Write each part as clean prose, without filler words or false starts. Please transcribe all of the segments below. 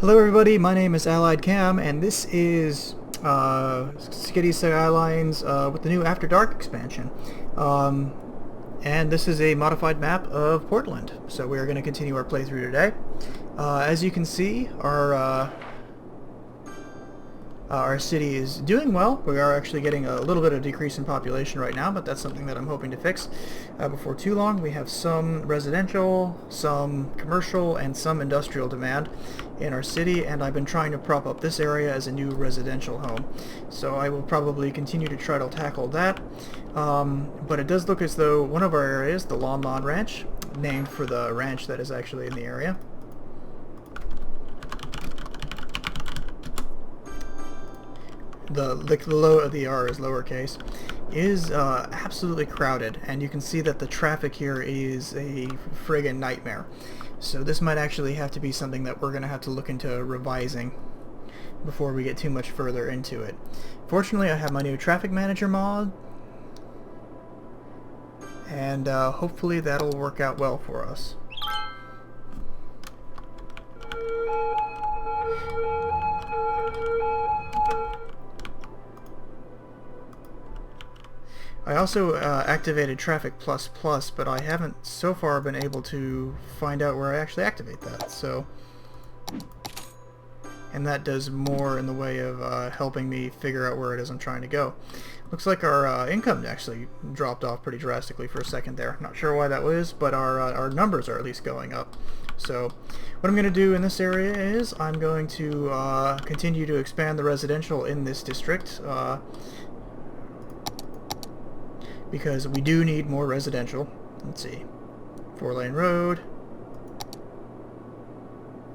Hello everybody, my name is Allied Cam, and this is Skylines with the new After Dark expansion. And this is a modified map of Portland, so we are going to continue our playthrough today. As you can see, our city is doing well. We are actually getting a little bit of decrease in population right now, but that's something that I'm hoping to fix before too long. We have some residential, some commercial, and some industrial demand in our city, and I've been trying to prop up this area as a new residential home. So I will probably continue to try to tackle that. But it does look as though one of our areas, the Lon Lon Ranch, named for the ranch that is actually in the area, the R is lowercase, is absolutely crowded, and you can see that the traffic here is a friggin' nightmare. So this might actually have to be something that we're going to have to look into revising before we get too much further into it. Fortunately, I have my new traffic manager mod, and hopefully that'll work out well for us. I also activated Traffic++, but I haven't so far been able to find out where I actually activate that. So, and that does more in the way of helping me figure out where it is I'm trying to go. Looks like our income actually dropped off pretty drastically for a second there. Not sure why that was, but our numbers are at least going up. So what I'm going to do in this area is I'm going to continue to expand the residential in this district, because we do need more residential. Let's see. 4-lane road.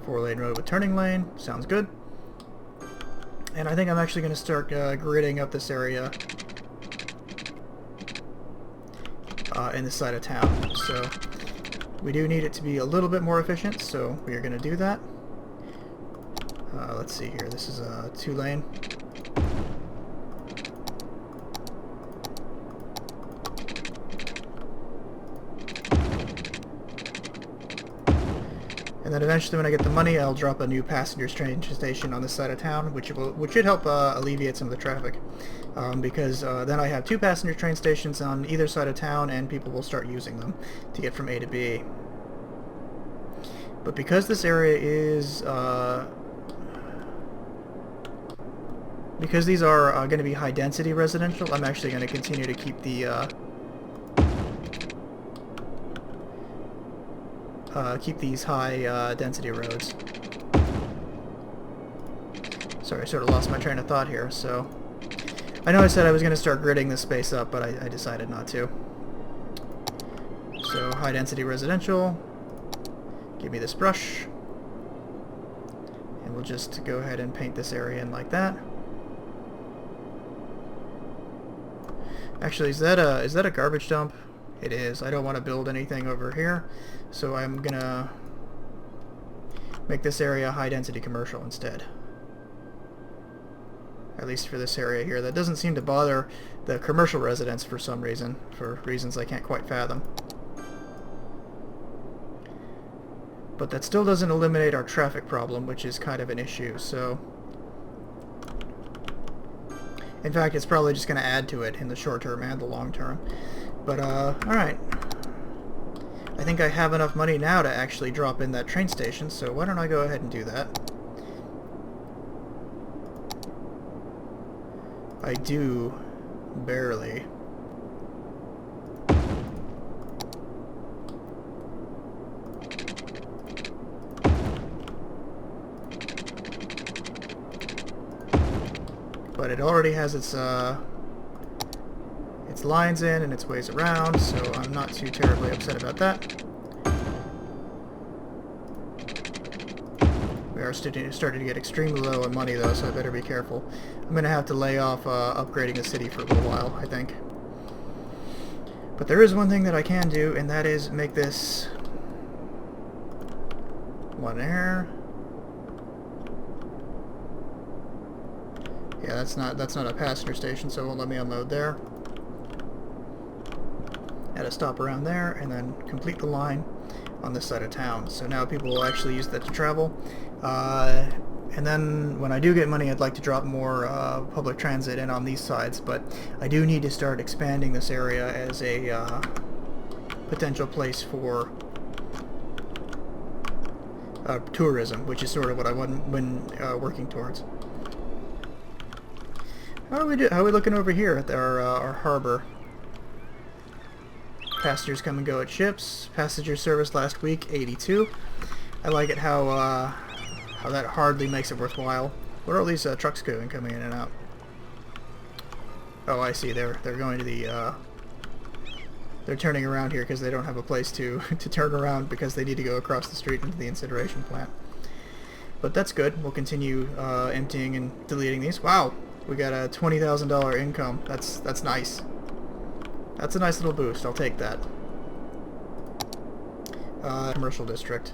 4-lane road with turning lane. Sounds good. And I think I'm actually going to start gridding up this area in this side of town. So we do need it to be a little bit more efficient, so we are going to do that. Let's see here. This is a 2-lane. And then eventually, when I get the money, I'll drop a new passenger train station on this side of town, which should help alleviate some of the traffic. Because then I have 2 passenger train stations on either side of town, and people will start using them to get from A to B. But because this area is because these are going to be high-density residential, I'm actually going to continue to keep the keep these high density roads. Sorry, I sort of lost my train of thought here. So I know I said I was going to start gridding this space up, but I decided not to. So high density residential, give me this brush, and we'll just go ahead and paint this area in like that. Actually, is that a garbage dump? It is. I don't want to build anything over here, so I'm gonna make this area high-density commercial instead. At least for this area here. That doesn't seem to bother the commercial residents for some reason, for reasons I can't quite fathom. But that still doesn't eliminate our traffic problem, which is kind of an issue, so... In fact, it's probably just going to add to it in the short term and the long term. But, alright. I think I have enough money now to actually drop in that train station, so why don't I go ahead and do that? I do. Barely. But it already has its lines in and its ways around, so I'm not too terribly upset about that. We are starting to get extremely low on money though, so I better be careful. I'm going to have to lay off upgrading the city for a little while, I think. But there is one thing that I can do, and that is make this one air. Yeah, that's not a passenger station, so it won't let me unload there. Add a stop around there, and then complete the line. on this side of town. So now people will actually use that to travel. And then when I do get money, I'd like to drop more public transit in on these sides, but I do need to start expanding this area as a potential place for tourism, which is sort of what I been working towards. How are we looking over here at our harbor? Passengers come and go at ships. Passenger service last week, 82. I like it how that hardly makes it worthwhile. What are all these trucks going, coming in and out? Oh, I see. They're going to the they're turning around here because they don't have a place to turn around because they need to go across the street into the incineration plant. But that's good. We'll continue emptying and deleting these. Wow, we got a $20,000 income. That's nice. That's a nice little boost. I'll take that. Commercial district.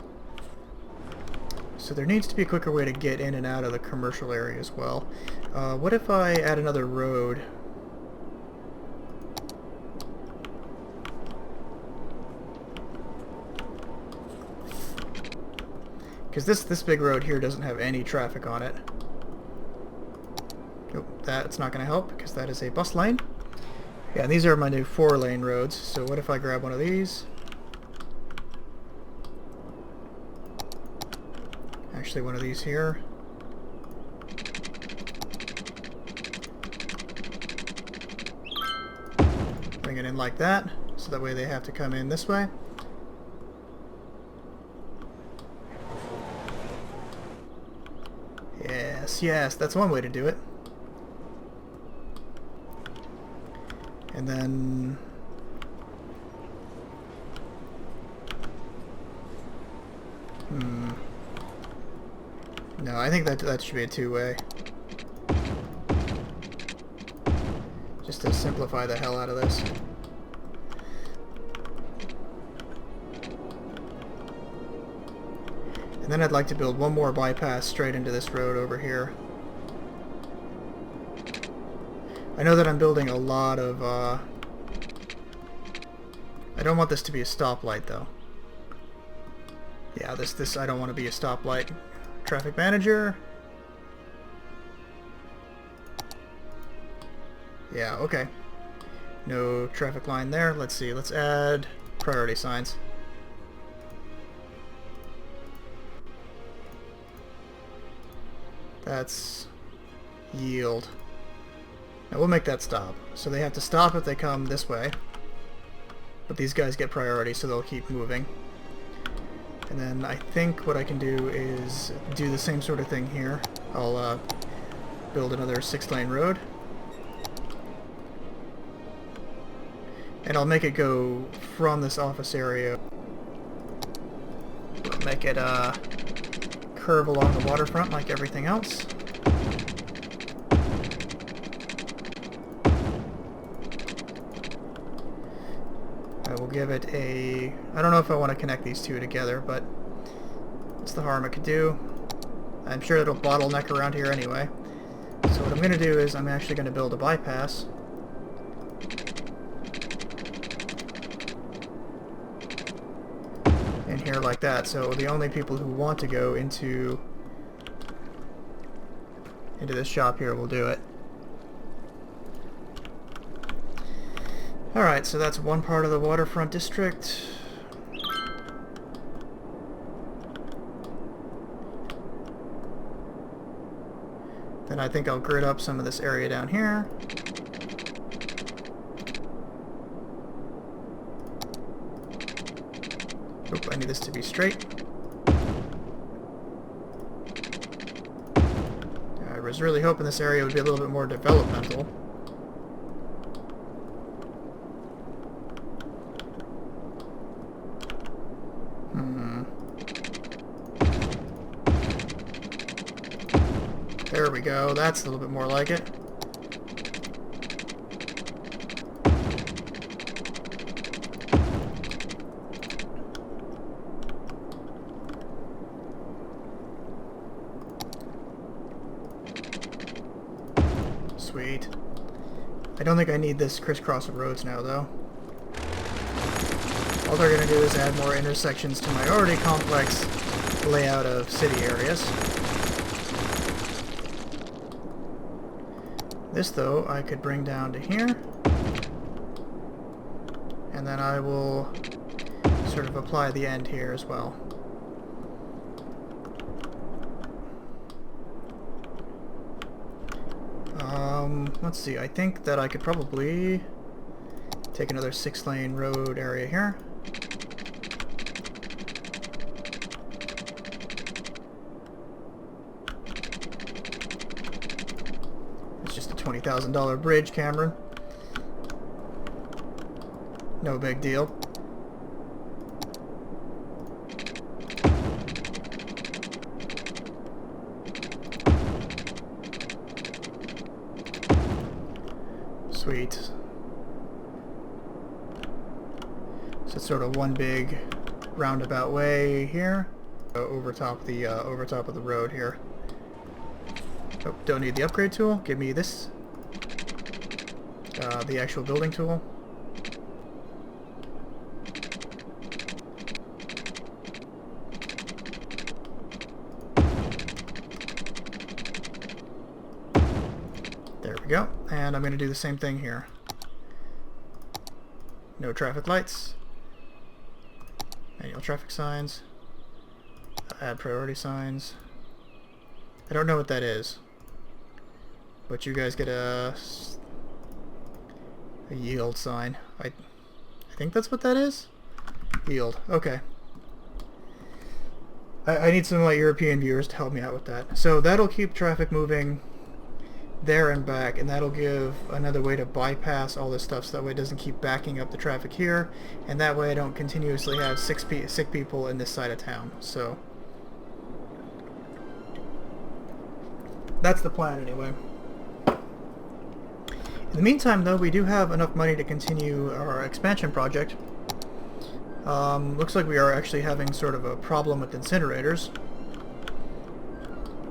So there needs to be a quicker way to get in and out of the commercial area as well. What if I add another road? Because this big road here doesn't have any traffic on it. Nope, that's not going to help because that is a bus lane. Yeah, and these are my new 4-lane roads. So what if I grab one of these? Actually, one of these here. Bring it in like that, so that way they have to come in this way. Yes, that's one way to do it. And then no, I think that should be a 2-way. Just to simplify the hell out of this. And then I'd like to build one more bypass straight into this road over here. I know that I'm building a lot of, I don't want this to be a stoplight though. Yeah, this I don't want to be a stoplight. Traffic manager. Yeah, okay. No traffic line there. Let's see, let's add priority signs. That's yield. Now we'll make that stop. So they have to stop if they come this way. But these guys get priority, so they'll keep moving. And then I think what I can do is do the same sort of thing here. I'll build another 6-lane road. And I'll make it go from this office area. Make it curve along the waterfront like everything else. I will give it a... I don't know if I want to connect these two together, but what's the harm it could do? I'm sure it'll bottleneck around here anyway. So what I'm going to do is I'm actually going to build a bypass. In here like that, so the only people who want to go into this shop here will do it. Alright, so that's one part of the waterfront district. Then I think I'll grid up some of this area down here. Oop, I need this to be straight. I was really hoping this area would be a little bit more developmental. There we go, that's a little bit more like it. Sweet. I don't think I need this crisscross of roads now, though. all they're going to do is add more intersections to my already complex layout of city areas. This, though, I could bring down to here, and then I will sort of apply the end here as well. Let's see, I think that I could probably take another 6-lane road area here. It's just a $20,000 bridge, Cameron. No big deal. Sweet. So it's sort of one big roundabout way here, over top of the road here. Oh, don't need the upgrade tool. Give me this, the actual building tool. There we go. And I'm going to do the same thing here. No traffic lights. Manual traffic signs. Add priority signs. I don't know what that is, but you guys get a yield sign. I think that's what that is? Yield. Okay. I need some of my European viewers to help me out with that. So that'll keep traffic moving there and back, and that'll give another way to bypass all this stuff so that way it doesn't keep backing up the traffic here, and that way I don't continuously have sick people in this side of town. So that's the plan anyway. In the meantime, though, we do have enough money to continue our expansion project. Looks like we are actually having sort of a problem with incinerators.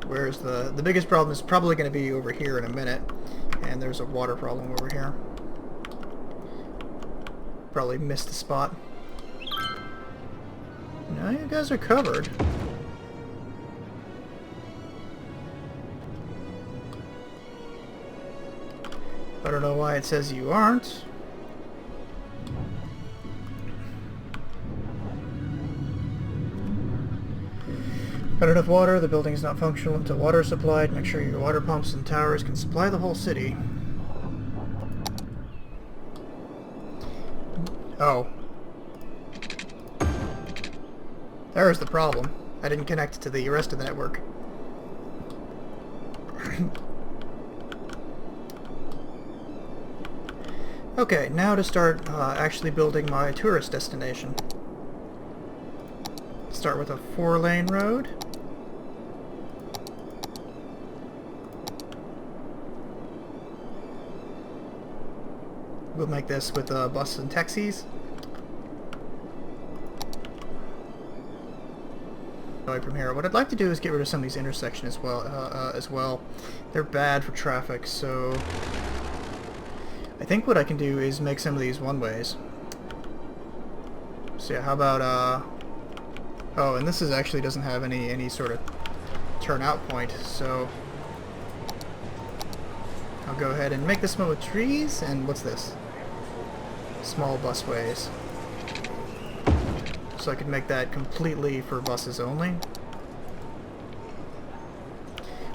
Whereas the biggest problem is probably going to be over here in a minute, and there's a water problem over here. Probably missed the spot. No, you guys are covered. I don't know why it says you aren't. Not enough water, the building is not functional until water is supplied. Make sure your water pumps and towers can supply the whole city. Oh. There's the problem. I didn't connect to the rest of the network. Okay, now to start actually building my tourist destination. Start with a 4-lane road. We'll make this with buses and taxis. From here, what I'd like to do is get rid of some of these intersections as well. They're bad for traffic, so I think what I can do is make some of these one-ways. So yeah, how about oh, and this is actually doesn't have any sort of turnout point, so I'll go ahead and make this one with trees. And what's this? Small busways. So I could make that completely for buses only.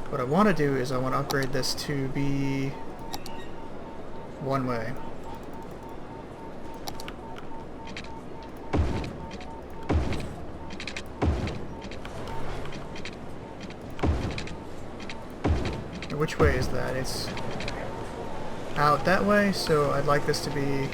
What I want to do is I want to upgrade this to be one way. Which way is that? It's out that way, so I'd like this to be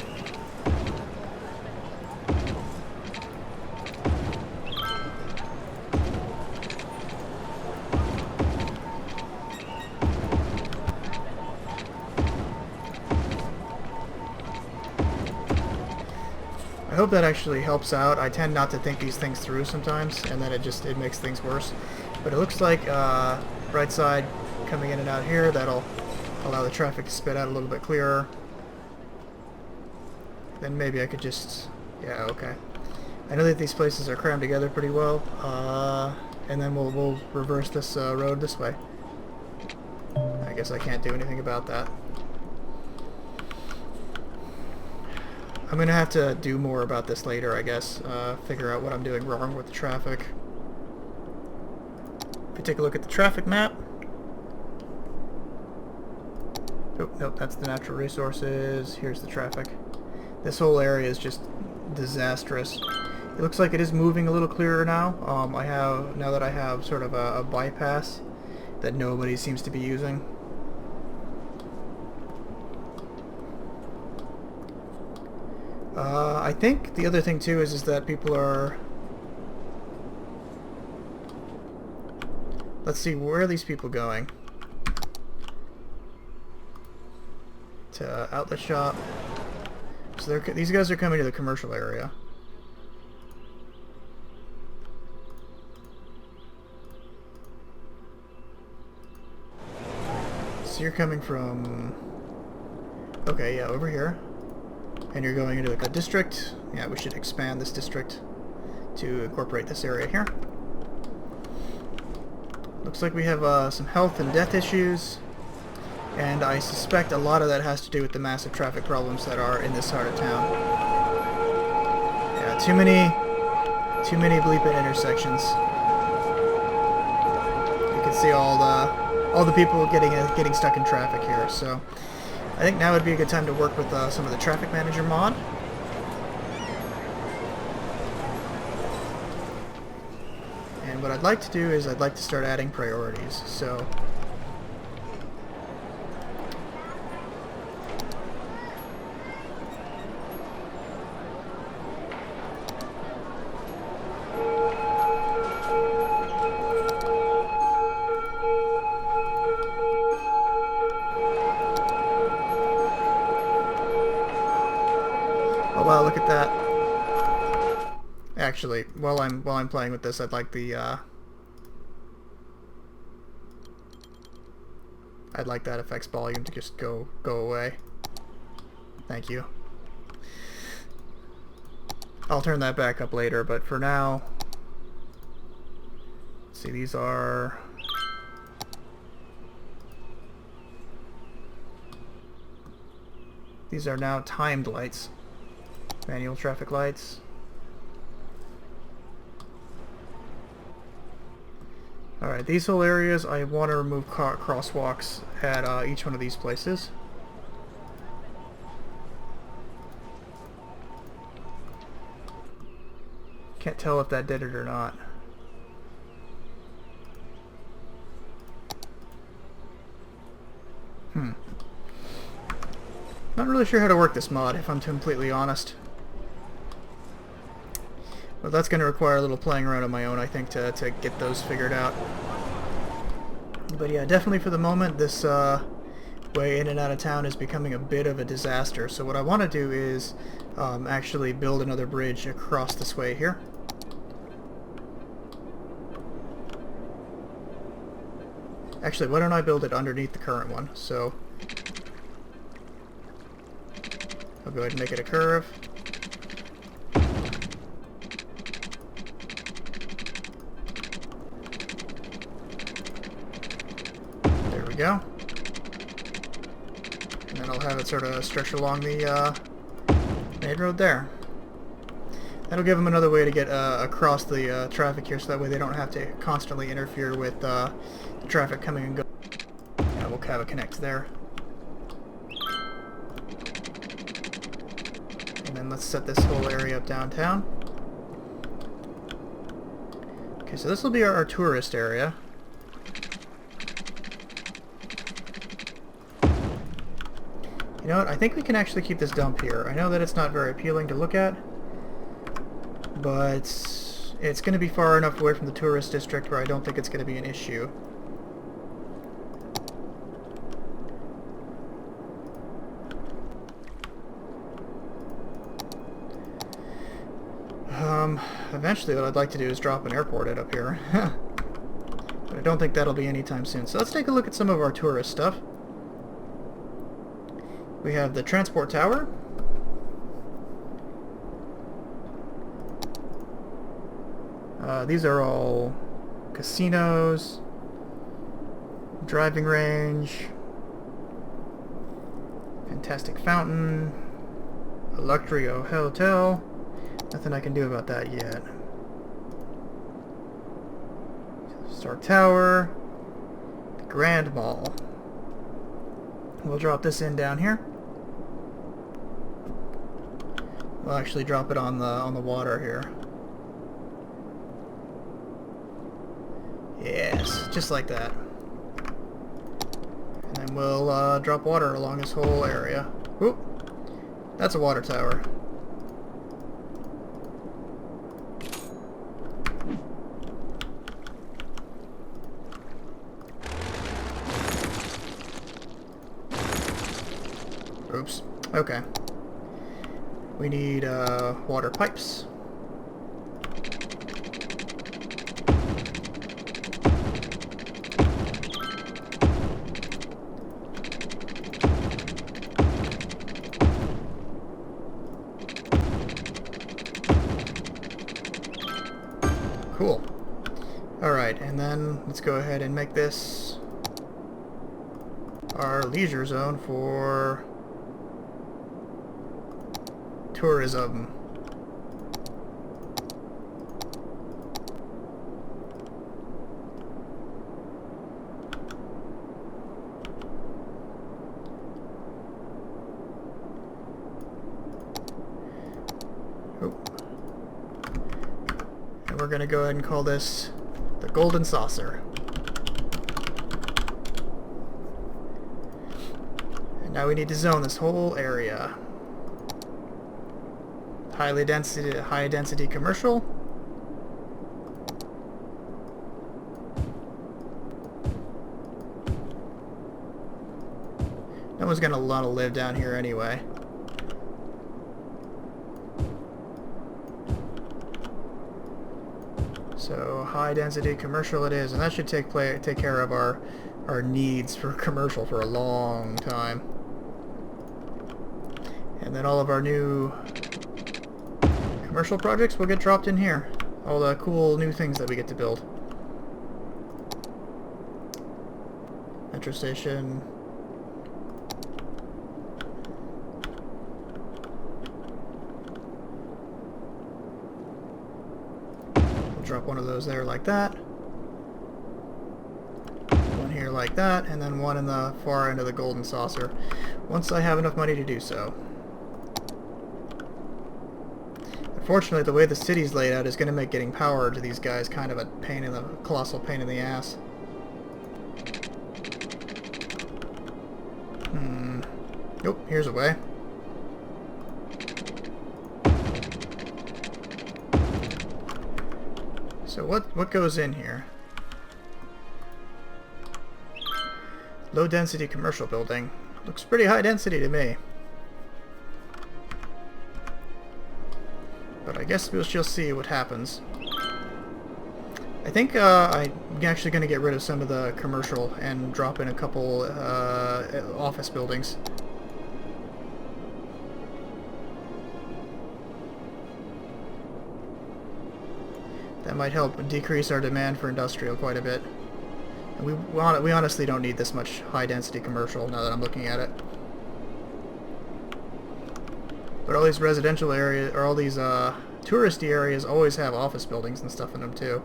I hope that actually helps out. I tend not to think these things through sometimes, and then it makes things worse. But it looks like right side coming in and out here, that'll allow the traffic to spit out a little bit clearer. Then maybe I could just, yeah, okay. I know that these places are crammed together pretty well, and then we'll reverse this road this way. I guess I can't do anything about that. I'm gonna have to do more about this later, I guess. Figure out what I'm doing wrong with the traffic. If you take a look at the traffic map. Oh, nope, that's the natural resources. Here's the traffic. This whole area is just disastrous. It looks like it is moving a little clearer now. Now that I have sort of a bypass that nobody seems to be using. I think the other thing too is that people are... Let's see, where are these people going? To outlet shop. So these guys are coming to the commercial area. So you're coming from... Okay, yeah, over here. And you're going into a district. Yeah, we should expand this district to incorporate this area here. Looks like we have some health and death issues. And I suspect a lot of that has to do with the massive traffic problems that are in this part of town. Yeah, too many bleeping intersections. You can see all the people getting stuck in traffic here. So I think now would be a good time to work with some of the traffic manager mod. And what I'd like to do is I'd like to start adding priorities. So wow, look at that. Actually, while I'm playing with this, I'd like that effects volume to just go away. Thank you. I'll turn that back up later, but for now, let's see, these are now timed lights. Manual traffic lights. Alright, these whole areas, I want to remove crosswalks at each one of these places. Can't tell if that did it or not. Not really sure how to work this mod, if I'm completely honest. But that's going to require a little playing around on my own, I think, to get those figured out. But yeah, definitely for the moment, this way in and out of town is becoming a bit of a disaster. So what I want to do is actually build another bridge across this way here. Actually, why don't I build it underneath the current one? So I'll go ahead and make it a curve. There we go. And then I'll have it sort of stretch along the main road there. That'll give them another way to get across the traffic here, so that way they don't have to constantly interfere with the traffic coming and going. Yeah, we'll have a connect there. And then let's set this whole area up downtown. Okay, so this will be our tourist area. You know what, I think we can actually keep this dump here. I know that it's not very appealing to look at, but it's going to be far enough away from the tourist district where I don't think it's going to be an issue. Eventually what I'd like to do is drop an airport in up here. But I don't think that'll be anytime soon. So let's take a look at some of our tourist stuff. We have the transport tower. These are all casinos, driving range, fantastic fountain, a luxury hotel. Nothing I can do about that yet. Star Tower, the Grand Mall. We'll drop this in down here. We'll actually drop it on the water here. Yes, just like that. And then we'll drop water along this whole area. Whoop! That's a water tower. Oops. Okay. We need water pipes. Cool. Alright, and then let's go ahead and make this our leisure zone for tourism. Oh. And we're going to go ahead and call this the Golden Saucer. And now we need to zone this whole area. High density commercial. No one's gonna want to live down here anyway. So high density commercial it is, and that should take care of our needs for commercial for a long time. And then all of our new commercial projects will get dropped in here. All the cool new things that we get to build. Metro station. We'll drop one of those there like that. One here like that, and then one in the far end of the Golden Saucer. Once I have enough money to do so. Unfortunately, the way the city's laid out is going to make getting power to these guys kind of a colossal pain in the ass. Nope, here's a way. So what goes in here? Low density commercial building. Looks pretty high density to me. But I guess we'll just see what happens. I think I'm actually going to get rid of some of the commercial and drop in a couple office buildings. That might help decrease our demand for industrial quite a bit. And we honestly don't need this much high-density commercial now that I'm looking at it. But all these residential areas, or all these touristy areas, always have office buildings and stuff in them too.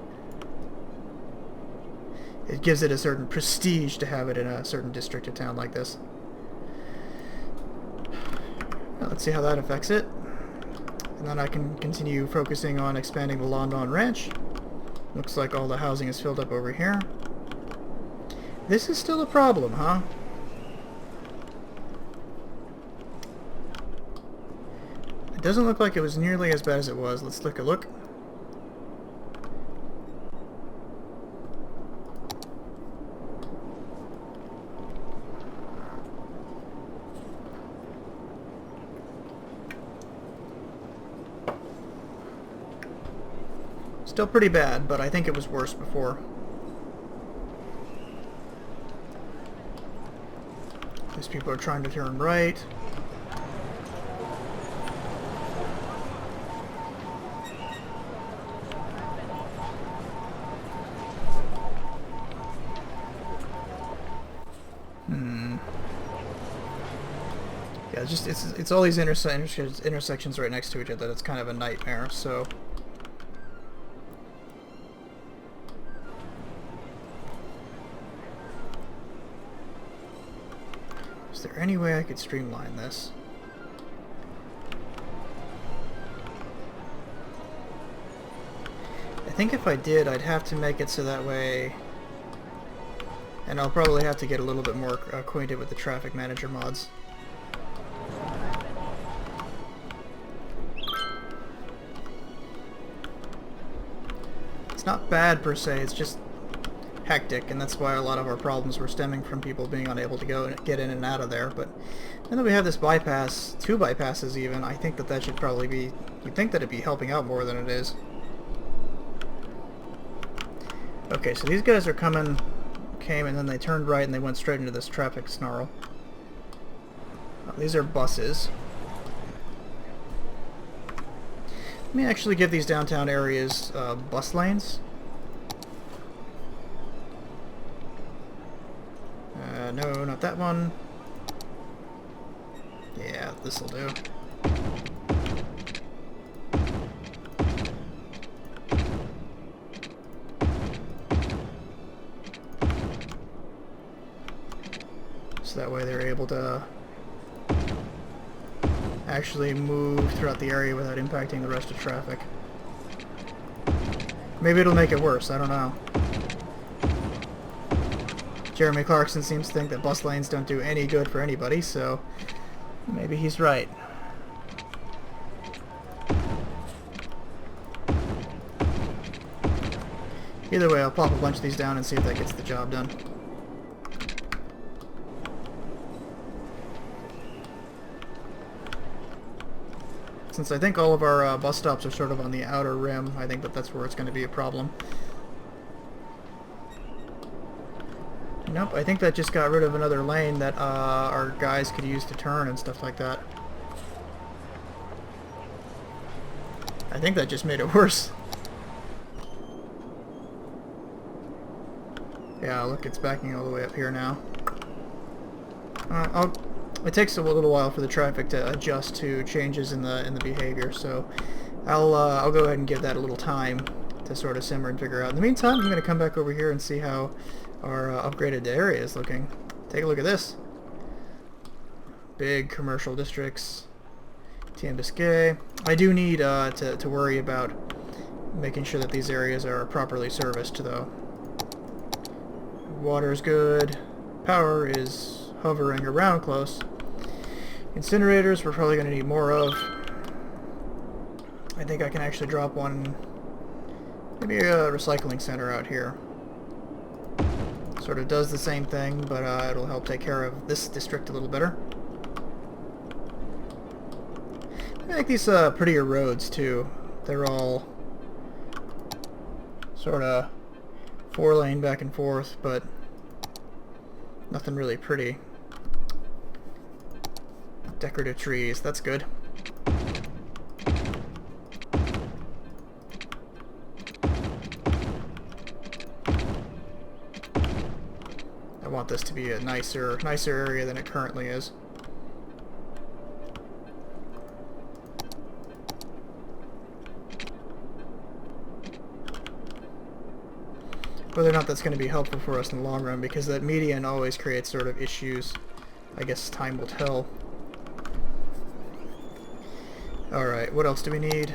It gives it a certain prestige to have it in a certain district of town like this. Now let's see how that affects it. And then I can continue focusing on expanding the London Ranch. Looks like all the housing is filled up over here. This is still a problem, huh? It doesn't look like it was nearly as bad as it was. Let's take a look. Still pretty bad, but I think it was worse before. These people are trying to turn right. Yeah, it's all these intersections right next to each other that's kind of a nightmare. So is there any way I could streamline this? I think if I did, I'd have to make it so that way, and I'll probably have to get a little bit more acquainted with the traffic manager mods. It's not bad per se, it's just hectic, and that's why a lot of our problems were stemming from people being unable to go and get in and out of there. But now that we have this bypass, 2 bypasses even, I think that that should probably be, you'd think that it'd be helping out more than it is. Okay, so these guys are came and then they turned right and they went straight into this traffic snarl. These are buses. Let me actually give these downtown areas bus lanes. No, not that one. Yeah, this'll do. So that way they're able to actually move throughout the area without impacting the rest of traffic. Maybe it'll make it worse, I don't know. Jeremy Clarkson seems to think that bus lanes don't do any good for anybody, so maybe he's right. Either way, I'll pop a bunch of these down and see if that gets the job done. Since I think all of our bus stops are sort of on the outer rim, I think that that's where it's going to be a problem. Nope, I think that just got rid of another lane that our guys could use to turn and stuff like that. I think that just made it worse. Yeah, look, it's backing all the way up here now. It takes a little while for the traffic to adjust to changes in the behavior, so I'll go ahead and give that a little time to sort of simmer and figure out. In the meantime, I'm going to come back over here and see how our upgraded area is looking. Take a look at this. Big commercial districts. TM Biscay. I do need to worry about making sure that these areas are properly serviced, though. Water's good. Power is hovering around close. Incinerators we're probably going to need more of. I think I can actually drop one, maybe a recycling center out here. Sort of does the same thing, but it'll help take care of this district a little better. I like these prettier roads too. They're all sort of 4-lane back and forth, but nothing really pretty. Decorative trees, that's good. I want this to be a nicer area than it currently is. Whether or not that's going to be helpful for us in the long run, because that median always creates sort of issues. I guess time will tell. Alright, what else do we need?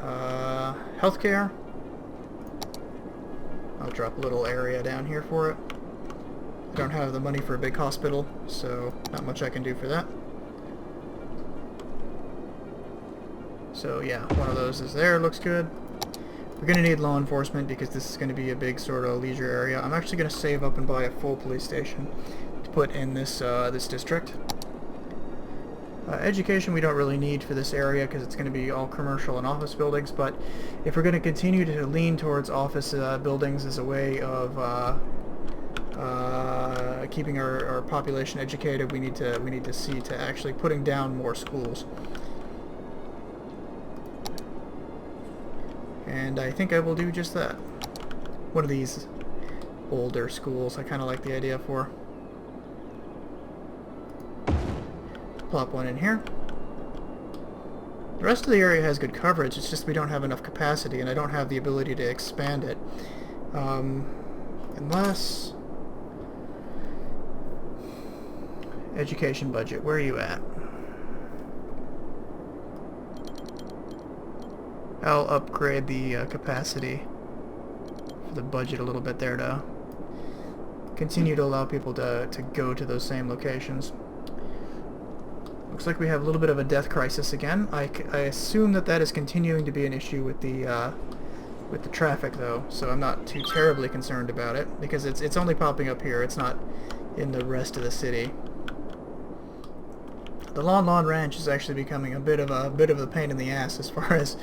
Healthcare. I'll drop a little area down here for it. I don't have the money for a big hospital, so not much I can do for that. So yeah, one of those is there, looks good. We're going to need law enforcement because this is going to be a big sort of leisure area. I'm actually going to save up and buy a full police station to put in this this district. Education we don't really need for this area because it's going to be all commercial and office buildings, but if we're going to continue to lean towards office buildings as a way of keeping our population educated, we need to see to actually putting down more schools. And I think I will do just that. One of these older schools I kind of like the idea for. plop one in here. The rest of the area has good coverage, it's just we don't have enough capacity, and I don't have the ability to expand it. Unless... Education budget, where are you at? I'll upgrade the capacity for the budget a little bit there to continue to allow people to go to those same locations. Looks like we have a little bit of a death crisis again. I assume that that is continuing to be an issue with the traffic, though, so I'm not too terribly concerned about it, because it's only popping up here. It's not in the rest of the city. The Lon Ranch is actually becoming a bit of a pain in the ass as far as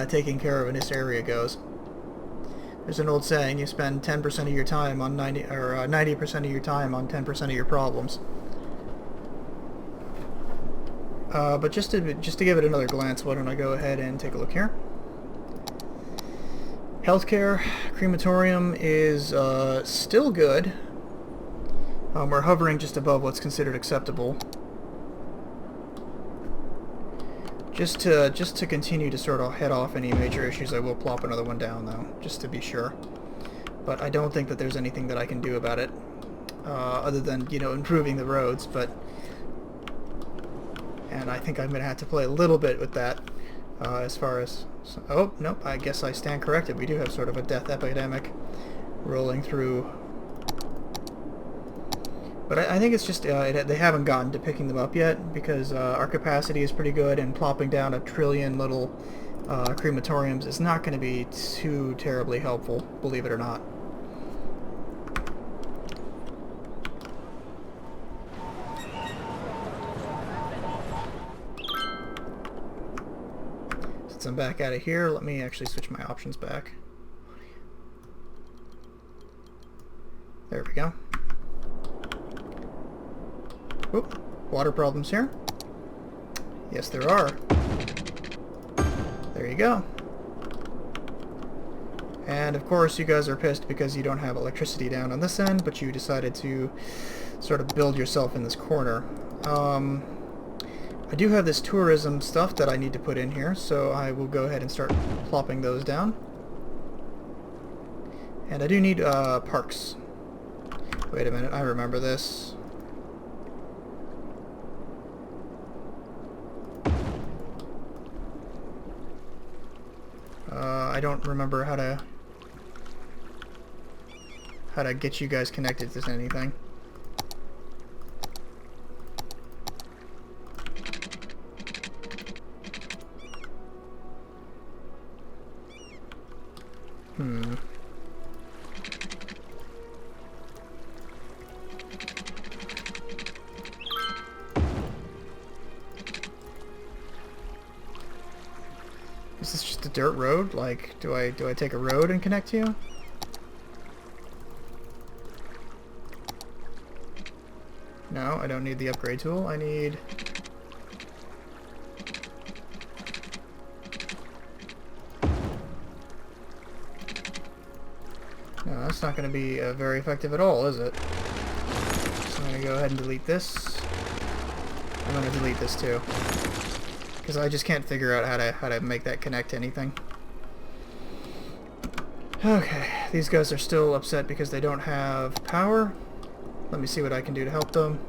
taking care of in this area goes. There's an old saying: you spend 10% of your time on 90% of your time on 10% of your problems. But just to give it another glance, why don't I go ahead and take a look here? Healthcare, crematorium is still good. We're hovering just above what's considered acceptable. Just to continue to sort of head off any major issues, I will plop another one down, though, just to be sure. But I don't think that there's anything that I can do about it, other than, you know, improving the roads. And I think I'm going to have to play a little bit with that, as far as... oh, nope, I guess I stand corrected. We do have sort of a death epidemic rolling through. But I think it's just they haven't gotten to picking them up yet, because our capacity is pretty good, and plopping down a trillion little crematoriums is not going to be too terribly helpful, believe it or not. Since I'm back out of here, let me actually switch my options back. There we go. Oop, water problems here? Yes, there are. There you go. And of course you guys are pissed because you don't have electricity down on this end, but you decided to sort of build yourself in this corner. I do have this tourism stuff that I need to put in here, so I will go ahead and start plopping those down. And I do need parks. Wait a minute, I remember this. I don't remember how to get you guys connected to anything. Is this just a dirt road? Like, do I take a road and connect to you? No, I don't need the upgrade tool. I need... No, that's not going to be very effective at all, is it? So I'm going to go ahead and delete this. I'm going to delete this too, because I just can't figure out how to make that connect to anything. Okay, these guys are still upset because they don't have power. Let me see what I can do to help them.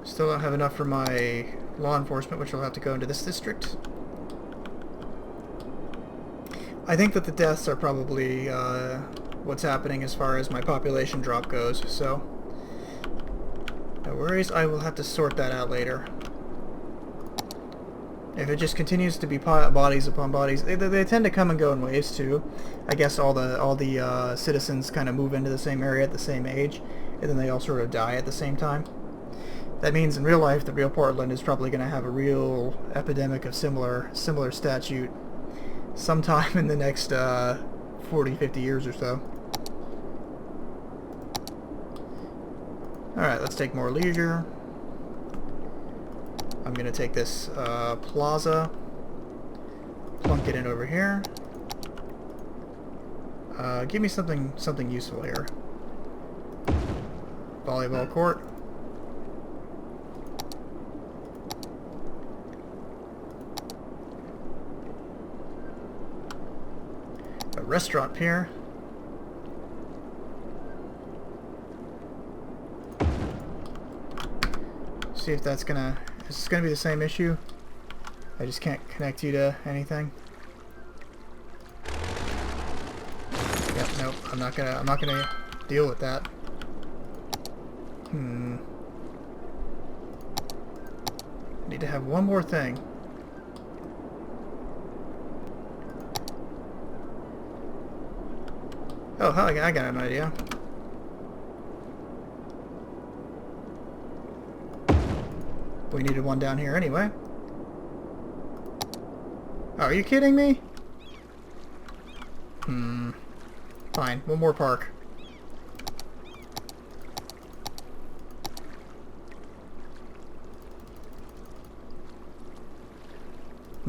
Still don't have enough for my law enforcement, which will have to go into this district. I think that the deaths are probably what's happening as far as my population drop goes, so no worries, I will have to sort that out later. If it just continues to be bodies upon bodies, they tend to come and go in waves too. I guess all the citizens kind of move into the same area at the same age, and then they all sort of die at the same time. That means in real life, the real Portland is probably going to have a real epidemic of similar statute sometime in the next 40, 50 years or so. Alright, let's take more leisure. I'm going to take this plaza, plunk it in over here. Give me something useful here. volleyball court. A restaurant pier. See if that's gonna... Is this gonna be the same issue? I just can't connect you to anything. Yep, nope. I'm not gonna deal with that. I need to have one more thing. Oh, hell, I got an idea. We needed one down here anyway. Oh, are you kidding me? Fine, one more park.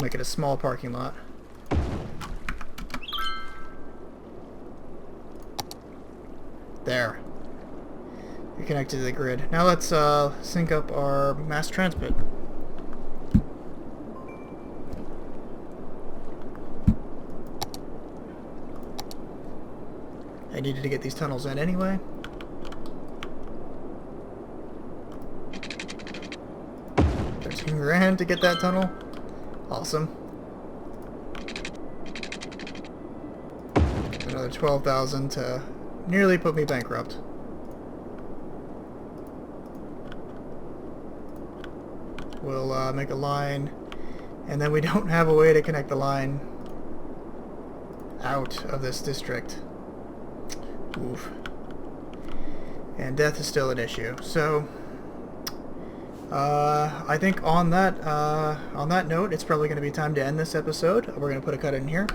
Make it a small parking lot. There. You're connected to the grid. Now let's sync up our mass transit. I needed to get these tunnels in anyway. $13,000 to get that tunnel. Awesome. Another $12,000 to nearly put me bankrupt. We'll make a line, and then we don't have a way to connect the line out of this district. Oof. And death is still an issue. So I think on that note, it's probably going to be time to end this episode. We're going to put a cut in here.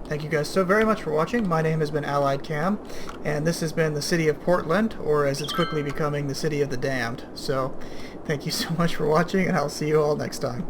Thank you guys so very much for watching. My name has been Allied Cam, and this has been the City of Portland, or as it's quickly becoming, the City of the Damned. So thank you so much for watching, and I'll see you all next time.